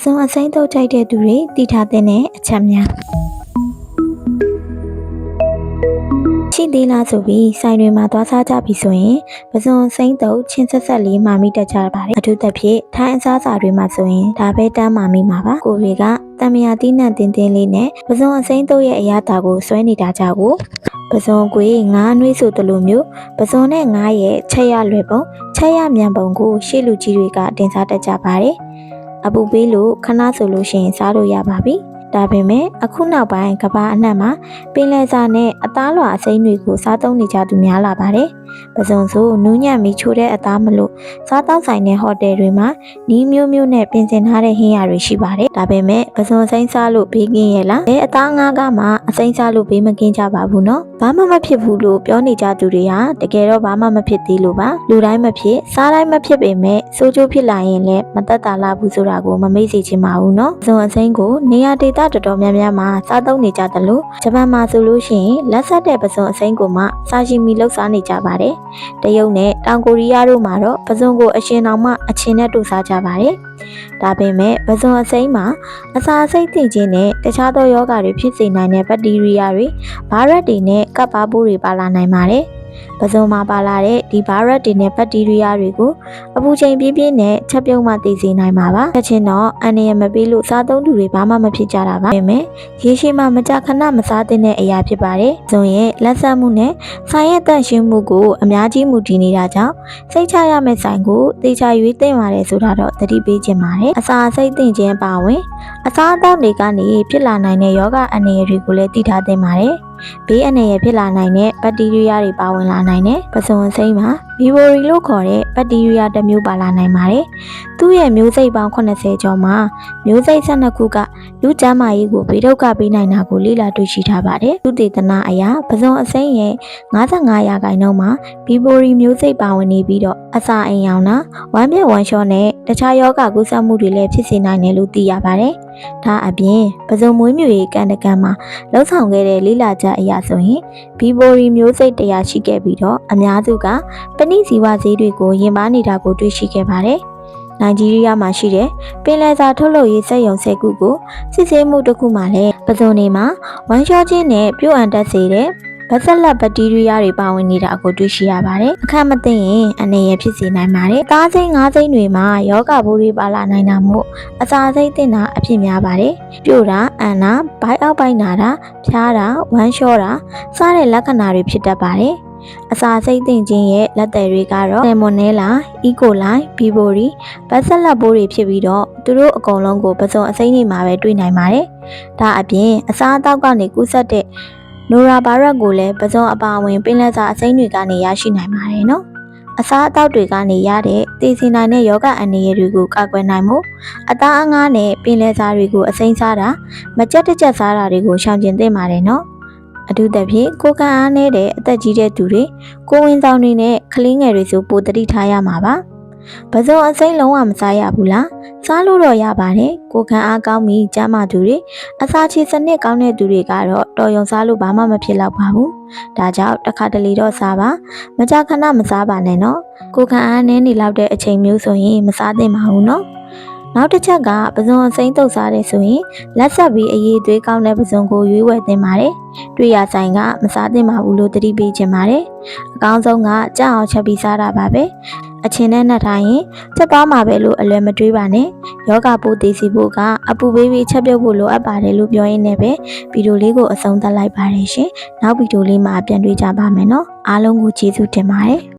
စုံအစိမ်းတုပ်ကြိုက်တဲ့သူတွေတည်ထားတဲ့အချက်များရှိသေးလားဆိုပြီးဆိုင်တွေမှာသွားစားကြပြီဆိုရင်ပစုံစိမ့်တုပ်ချင်းဆက်ဆက်လေးမာမိတတ်ကြပါတယ်အထူးသဖြင့်ထိုင်းအစားအစာတွေမှာဆိုရင်ဒါပဲတမ်းမာမိမှာပါကိုတွေကတံမြာတီးနှံတင်းတင်းလေးနဲ့ပစုံအစိမ့်တုပ်ရဲ့အရာတာကိုဆွဲနေတာကြကိုပစုံကွေးငါးနှွေးဆိုတလိုမျိုးပစုံနဲ့ငါးရဲ့ချက်ရလွယ်ပုံချက်ရမြန်ပုံကိုရှေ့လူကြီးတွေကတင်စားတတ်ကြပါတယ်အပူပေးလို့ခဏဆိုလို့ရှိရင်စားလို့ရပါပြီဒါပေမဲ့အခုနောက်ပိုင်းကဘာအနှံ့မှာပင်လယ်စာနဲ့အသားလွှာအစိမ်းတွေကိုစားသုံးနေကြသူများလာပါတယ်။ပစုံဆိုနူးညံ့ပြီးချိုးတဲ့အသားမလို့စားတောက်ဆိုင်တဲ့ဟိုတယ်တွေမှာနီးမျိုးမျိုးနဲ့ပြင်ဆင်ထားတဲ့ဟင်းရတွေရှိပါတယ်။ဒါပေမဲ့ပစုံစိမ်းစားလို့ဘေးကင်းရဲ့လား။အသားငါးကမှအစိမ်းစားလို့ဘေးမကင်းကြပါဘူးနော်။ဘာမှမဖြစ်ဘူးလို့ပြောနေကြသူတွေဟာတကယ်တော့ဘာမှမဖြစ်သေးလို့ပါ။လူတိုင်းမဖြစ်စားတိုင်းမဖြစ်ပေမဲ့စိုးကျိုးဖြစ်လာရင်လည်းမသက်သာလာဘူးဆိုတာကိုမမေ့စေချင်ပါဘူးနော်။ပစုံအစိမ်းကိုနေရာဒေသတော်တော်များများမှာစားသုံးနေကြတယ်လို့ဂျပန်မှာဆိုလို့ရှိရင်လက်ဆက်တဲ့ပစုံအစိမ်းကိုမှစာရှိမီလောက်စားနေကြပါတယ်။တရုတ်နဲ့တောင်ကိုရီးယားတို့မှာတော့ပစုံကိုအရှင်တော်မှအချင်းနဲ့တို့စားကြပါတယ်။ဒါပေမဲ့ပစုံအစိမ်းမှာအစာစိတ်သိခြင်းနဲ့တခြားသောရောဂါတွေဖြစ်စေနိုင်တဲ့ဘက်တီးရီးယားတွေဗိုင်းရပ်တွေနဲ့ကပ်ပါပိုးတွေပါလာနိုင်ပါတယ်။ပစုံမှာပါလာတဲ့ဒီဗိုင်းရပ်တွေနဲ့ဘက်တီးရီးယားတွေကိုအပူချိန်ပြင်းပြင်းနဲ့ချက်ပြုတ်မှသိစေနိုင်မှာပါ။ချက်ချင်းတော့အန္တရာယ်မပေးလို့စားသုံးသူတွေဘာမှမဖြစ်ကြတာပါ။ဒါပေမဲ့ရေရှည်မှမကြာခဏမစားသင့်တဲ့အရာဖြစ်ပါတယ်။ပစုံရဲ့လက်ဆက်မှုနဲ့ဆိုင်ရဲ့တန့်ရှင်းမှုကိုအများကြီးမူတည်နေတာကြောင့်စိတ်ချရမယ့်ဆိုင်ကိုသေချာရွေးသင့်ပါတယ်ဆိုတာတော့သတိပေးခြင်းပါတယ်။အစာစိတ်သင့်ခြင်းပါဝင်အစားအသောက်တွေကနေဖြစ်လာနိုင်တဲ့ယောဂအန္တရာယ်တွေကိုလည်းသိထားသင့်ပါတယ်။ဘေးအန္တရာယ်ဖြစ်လာနိုင်တဲ့ဘက်တီးရီးယားတွေပါဝင်လာနိုင်တဲ့ပစုံအစိမ်းမှာဗီဘိုရီလို့ခေါ်တဲ့ဘက်တီးရီးယားတစ်မျိုးပါလာနိုင်ပါတယ်။သူ့ရဲ့မျိုးစိတ်ပေါင်း80ကျော်မှာမျိုးစိတ်12ခုကလူကျန်းမာရေးကိုဘေးဒုက္ခပေးနိုင်တာကိုလေ့လာတွေ့ရှိထားပါတယ်။သုတေသနအရပစုံအစိမ်းရဲ့55%မှာဗီဘိုရီမျိုးစိတ်ပါဝင်နေပြီးတော့အစာအိမ်ရောင်တာဝမ်းပြက်ဝမ်းလျှောနဲ့တခြားယောဂကုသမှုတွေလည်းဖြစ်စေနိုင်တယ်လို့သိရပါတယ်။ဒါအပြင်ပစုံမွေးမြူရေးကန်တကန်မှာလှုပ်ဆောင်ခဲ့တဲ့လေ့လာချက်အရဆိုရင်ဗီဘိုရီမျိုးစိတ်100ရှိခဲ့ပြီးတော့အများစုကပဏိဇီဝဈေးတွေကိုယဉ်ပါနေတာကိုတွေ့ရှိခဲ့ပါတယ်။နိုင်ဂျီးရီးယားမှာရှိတဲ့ပင်လယ်စာထုတ်လုပ်ရေးစက်ရုံ10ခုကိုစစ်ဆေးမှုတစ်ခုမှလည်းပစုံတွေမှာဝမ်းလျှောခြင်းနဲ့ပြုတ်အန်တက်စေတဲ့ဗက်ဆက်လက်ဘက်တီးရီးယားတွေပါဝင်နေတာကိုတွေ့ရှိရပါတယ်။အခက်မသိရင်အနေရဖြစ်စေနိုင်ပါတယ်။သားစိမ်းငါးစိမ်းတွေမှာယောဂဘိုးတွေပါလာနိုင်တာမို့အစာစိတ်တင်တာအဖြစ်များပါတယ်။ပြို့တာအန်တာဘိုက်အောက်ပိုင်းနာတာဖျားတာဝမ်းလျှောတာစတဲ့လက္ခဏာတွေဖြစ်တတ်ပါတယ်။အစာစိတ်တင်ခြင်းရဲ့လက်သည်တွေကတော့ဆယ်မွန်နဲလာ၊အီကိုလိုင်း၊ဘီဘိုရီဗက်ဆက်လက်ဘိုးတွေဖြစ်ပြီးတော့သူတို့အကုန်လုံးကိုပစုံအစိမ်းတွေမှာပဲတွေ့နိုင်ပါတယ်။ဒါအပြင်အစာအသောက်ကနေကူးစက်တဲ့နိုရာဗိုင်းရပ်ကိုလည်းပစုံအပါဝင်ပင်လယ်စာအစိမ်းတွေကနေရရှိနိုင်ပါတယ်နော်အစားအသောက်တွေကနေရတဲ့သိစေနိုင်တဲ့ယောဂအန္တရာယ်တွေကိုကာကွယ်နိုင်မှုအသားအငါးနဲ့ပင်လယ်စာတွေကိုအစိမ်းစားတာမကြက်တကြက်စားတာတွေကိုရှောင်ကျဉ်သင့်ပါတယ်နော်အထူးသဖြင့်ကိုယ်ခံအားနည်းတဲ့အသက်ကြီးတဲ့သူတွေကိုဝင်ဆောင်တွေနဲ့ကလေးငယ်တွေဆိုပိုသတိထားရမှာပါပစုံအစိမ်းလုံးဝမစားရဘူးလားစားလို့တော့ရပါတယ်ကိုခံအားကောင်းပြီးကျန်းမာသူတွေအစာချေစနစ်ကောင်းတဲ့သူတွေကတော့တော်ရုံစားလို့ဘာမှမဖြစ်တော့ပါဘူးဒါကြောင့်တစ်ခါတလေတော့စားပါမကြာခဏမစားပါနဲ့နော်ကိုခံအားနည်းနေလောက်တဲ့အချိန်မျိုးဆိုရင်မစားသင့်ပါဘူးနော်နောက်တစ်ချက်ကပစုံအစိမ်းတုပ်စားတယ်ဆိုရင်လက်ဆက်ပြီးအရေးသွေးကောင်းတဲ့ပစုံကိုရွေးဝယ်သင့်ပါတယ်တွေ့ရဆိုင်ကမစားသင့်ပါဘူးလို့သတိပေးခြင်းပါတယ်အကောင်းဆုံးကကြောက်အောင်ချက်ပြီးစားတာပါပဲအချင်းနဲ့နှက်ထားရင်ချက်သွားမှာပဲလို့အလွယ်မတွေးပါနဲ့ယောဂပိုးသိစီဖို့ကအပူပေးပြီးချက်ပြုတ်ဖို့လိုအပ်ပါတယ်လို့ပြောရင်းနဲ့ပဲဗီဒီယိုလေးကိုအဆုံးသတ်လိုက်ပါတယ်ရှင်နောက်ဗီဒီယိုလေးမှာပြန်တွေ့ကြပါမယ်နော်အားလုံးကိုကျေးဇူးတင်ပါတယ်